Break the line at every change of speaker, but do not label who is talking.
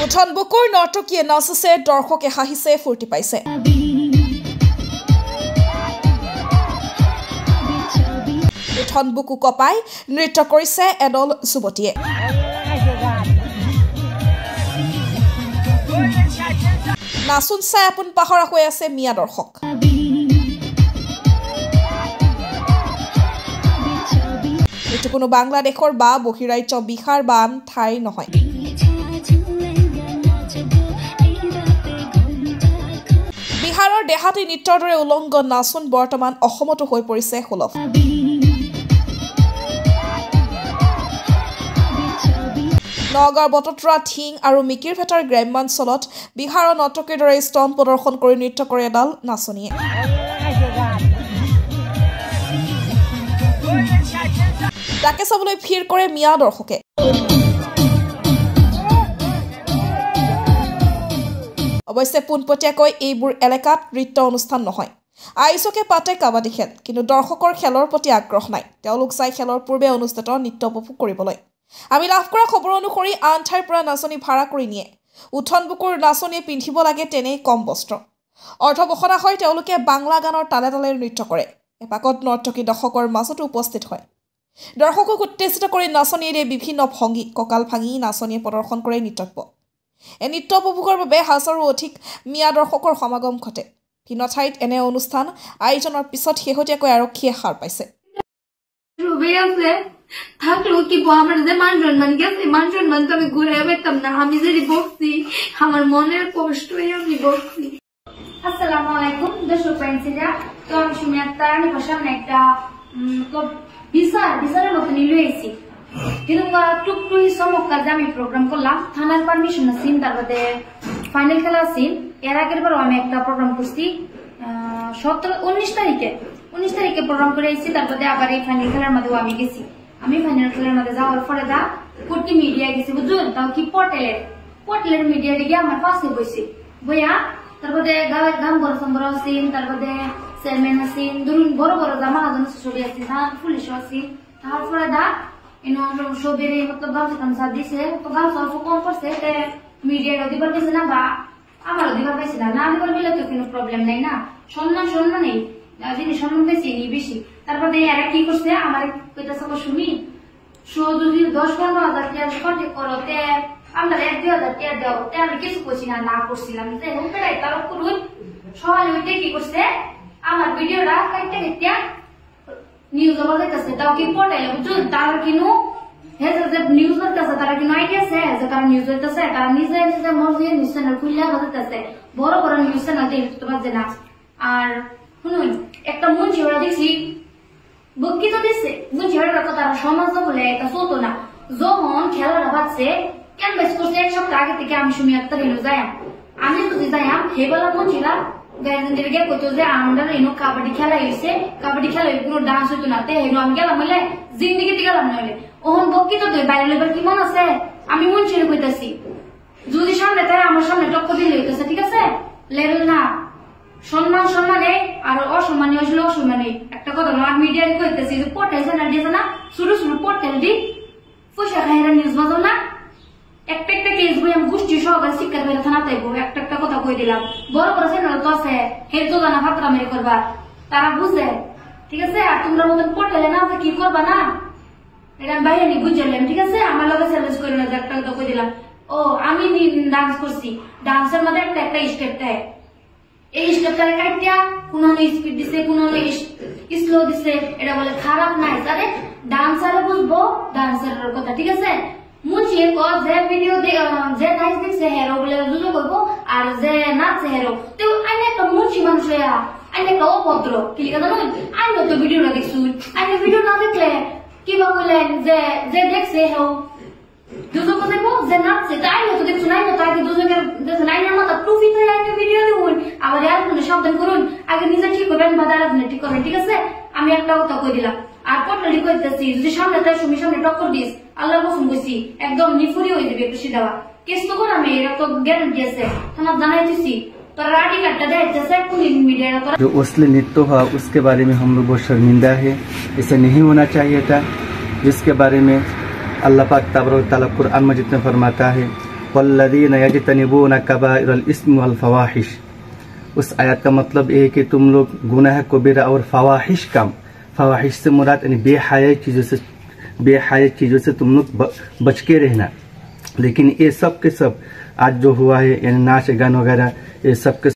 উঠন বুকুৰ নৰ্তকীয়ে নাচিছে, দৰ্শকে হাঁহিছে, ফূৰ্তি পাইছে। উঠন বুকু কপাই নৃত্য কৰিছে এদল যুৱতীয়ে। নাচোন চাই আপোন পাহৰা হৈ আছে মিয়া দৰ্শক। এইটো কোনো বাংলাদেশৰ বা বহিৰাজ্য বিহাৰ বা আন ঠাই নহয়। বিহাৰৰ দেহাতী নৃত্যৰ দৰে উলংগ নাচোন বৰ্তমান অসমতো হৈ পৰিছে সুলভ। নগাঁৱৰ বটতৰা ঠিং আৰু মিকিৰ ভেটাৰ গ্ৰাম্যাঞ্চলত বিহাৰৰ নৰ্তকীৰ দৰে স্তন প্ৰদৰ্শন কৰি নৃত্য কৰে এডাল নাচনীয়ে। তাকে চাবলৈ ভিৰ কৰে মিয়া দৰ্শকে। অৱশ্যে পোনপটীয়াকৈ এইবোৰ এলেকাত নৃত্য অনুষ্ঠান নহয়। আয়োজকে পাতে কাবাডী খেল, কিন্তু দৰ্শকৰ খেলৰ প্ৰতি আগ্ৰহ নাই। তেওঁলোক চাই খেলৰ পূৰ্বে অনুষ্ঠিত নৃত্য উপভোগ কৰিবলৈ। আমি লাভ কৰা খবৰ অনুসৰি আন ঠাইৰ পৰা নাচনী ভাড়া কৰি নিয়ে। উঠন বুকুৰ নাচনীয়ে পিন্ধিব লাগে তেনেই কম বস্ত্ৰ। অৰ্ধবসনা হয় তেওঁলোকে বাংলা গানৰ তালে তালে নৃত্য কৰে। এপাকত নৰ্তকী দৰ্শকৰ মাজতো উপস্থিত হয়। দৰ্শকক উত্তেজিত কৰি নাচনীয়ে বিভিন্ন ভংগী কঁকাল ভাঙি নাচনীয়ে প্ৰদৰ্শন কৰে নৃত্যজ্ঞ। এই নৃত্য উপভোগৰ বাবে হাজাৰো অধিক মিয়া দৰ্শকৰ সমাগম ঘটে। ভিন্ন ঠাইত এনে অনুষ্ঠান আয়োজনৰ পিছত শেহতীয়াকৈ আৰক্ষীয়ে সাৰ পাইছে।
থাকলো কি আমার যে মান গেছে মান তো আমি ঘুরে পেতাম না। আমি যদি বসছি আমার মনের কষ্ট হয়ে আমি বসছি। আসসালামু আলাইকুম দর্শক ফ্রেন্ডসরা, তো আমি শুনে তারানি ভাষায় একটা বিচারের মতো নিয়ে এসেছি। কিন্তু টুকটুক চমৎকার যে আমি প্রোগ্রাম করলাম, থানার পারমিশন আছি, তারপরে ফাইনাল খেলা আছি। এর আগের বারও আমি একটা প্রোগ্রাম করছি 19 তারিখে প্রোগ্রাম করে এসেছি। তারপরে আবার এই ফাইনাল খেলার মধ্যেও আমি গেছি। আমি ফাইনাল খেলার মধ্যে যাওয়ার পরে কোটি মিডিয়া গেছি বুঝুন, তাও কি পটেলের মিডিয়া গিয়ে আমার পাশে বসে বইয়া। তারপরে গান বড় সম্বর আছেন, তারপরে চেয়ারম্যান আছেন, ধরুন বড় বড় মহাজন ছবি আছে, পুলিশও আছে। তারপরে সবের মতলব গামছা টামছা দিছে, তো গামছা অল্প কম করছে, মিডিয়ারও দিবার পাইছে না বা আমারও দিবার পাইছে না। না দিবার দিলে তো কোনো প্রবলেম নাই না, সম্মান নেই, যিনি সম্মান পেয়েছে ইনি বেশি। তারপরে এরা কি করছে আমার কইতাছে শুনি যদি 10-15 হাজার টাকা কন্ট্যাক্ট করো আমরা 1-2 হাজার টাকা দাও, আমি কিছু করছি না করছিলাম যে উপরে তারা করুন। সবাই ওইটা কি করছে আমার ভিডিওটা কাটতে কাটতে নিউজ বাজাইতেছে, তাও কি পড়াইলে বুঝুন। তারা কিনু যে নিউজ বাজাইতেছে তারা কিনু আইডিয়া আছে যে তারা নিউজ বাজাইতেছে, তারা নিজে নিজে মর্জি নিউজ চ্যানেল খুললে বাজাইতেছে, বড় বড় নিউজ চ্যানেল দেখতে বাজে না। আর শুনুন একটা মন ঝেড়া দেখছি বক্তৃত দিচ্ছে, মন ঝেড়ার কথা তারা সমাজ বলে এটা চলতো না। যখন খেলাটা বাজছে কেন বেশ করছে, এক সপ্তাহ আগে থেকে আমি শুনি একটা রেনু যাইম, আমি যদি যাইম হেবেলা মন ঝেড়া গার্জেনদের গিয়ে কইতো যে আমরা রেনু কাবাডি খেলা হয়েছে, কাবাডি খেলা কোনো ডান্স হইতো না, হেনু আমি গেলাম হইলে জিন্দিগিতে গেলাম নইলে ওহন বক্তৃত তুই বাইরে লেবার কি মন আছে। আমি মন ছেড়ে কইতাছি যদি সামনে তাই আমার সামনে টক্কর দিলে হইতেছে, ঠিক আছে লেভেল না। সম্মানে আর অসম্মানী আসলে অসম্মানী একটা কথা না। আর মিডিয়া কইতেছি যে পোর্টাল চ্যানেল দিয়েছে না, শুরু পোর্টাল দি পয়সা খাইরা নিউজ বাজাও না। একটা কেস বই আমি গোষ্ঠী সহকারে শিক্ষা করে থানা তাইবো, একটা কথা কই দিলাম। বড় বড় চ্যানেল তো আছে হে যোগানা ফাতরা মেরে করবা, তারা বুঝে, ঠিক আছে। আর তোমরা মতন পোর্টালে না কি করবা না, এটা আমি বাইরে নি বুঝলাম, ঠিক আছে। আমার লগে চ্যালেঞ্জ করে না, একটা কথা কই দিলাম। ও আমি ডান্স করছি, ডান্সের মধ্যে একটা স্টেপ দেয়, এই স্টেপটারে কাটিয়া কোনো স্পিড দিছে, কোনো স্লো দিছে, এটা বলে খারাপ নাই। তাহলে ডান্সারে বুঝবো ডান্সারের কথা, ঠিক আছে। মুছিয়ে যে ভিডিও যে নাচ দেখছে হেরো বলে দুটো করবো, আর যে নাচছে হেরো তো আইনে একটা মুছি মানুষ হইয়া আইনে একটা অভদ্র কি লিখা জানো। আইনে তো ভিডিওটা দেখছুন, আইনে ভিডিও না দেখলে কি বা বললেন যে দেখছে হেরো দুজক দেখবো, যে নাচছে তাই তো দেখছুন। আইনে তো আগে দুজকের দেখছেন, আইনের মাথা টুপি তো আইনে ভিডিও দেখুন, আবার আরেকজনে সাবধান করুন, আগে নিজে ঠিক করবেন বা আরেকজনে ঠিক করবেন, ঠিক আছে। আমি একটা কথা কই দিলাম। আর পটলি কইতেছি যদি সামনে তাই তুমি সামনে টক্কর দিস, আল্লাহ কসম কইছি একদম নিফুরি হয়ে যাবে খুশি দেওয়া কেস তো কর। আমি এরা তো গ্যারান্টি আছে, থানা জানাই দিছি। তোরা আইডি कार्डটা দেখাইতেছে কোন মিডিয়া তোরা।
जो उसले नृत्य हुआ उसके बारे में हम लोग बहुत शर्मिंदा है, इसे नहीं होना चाहिए था। जिसके बारे में अल्लाह पाक तबारक व तआला कुरान मजीद में फरमाता है वल्लज़ीना यज्तनिबूना कबाइरल इस्म वल फवाहिश। उस आयत का मतलब ये है कि तुम लोग गुनाह कबीरा और फवाहिश काम, फवाहिश से मुराद यानी बेहया चीज़ों से तुम लोग बच के रहना। लेकिन ये सब के सब आज जो हुआ है यानी नाच गान वगैरह ये सब के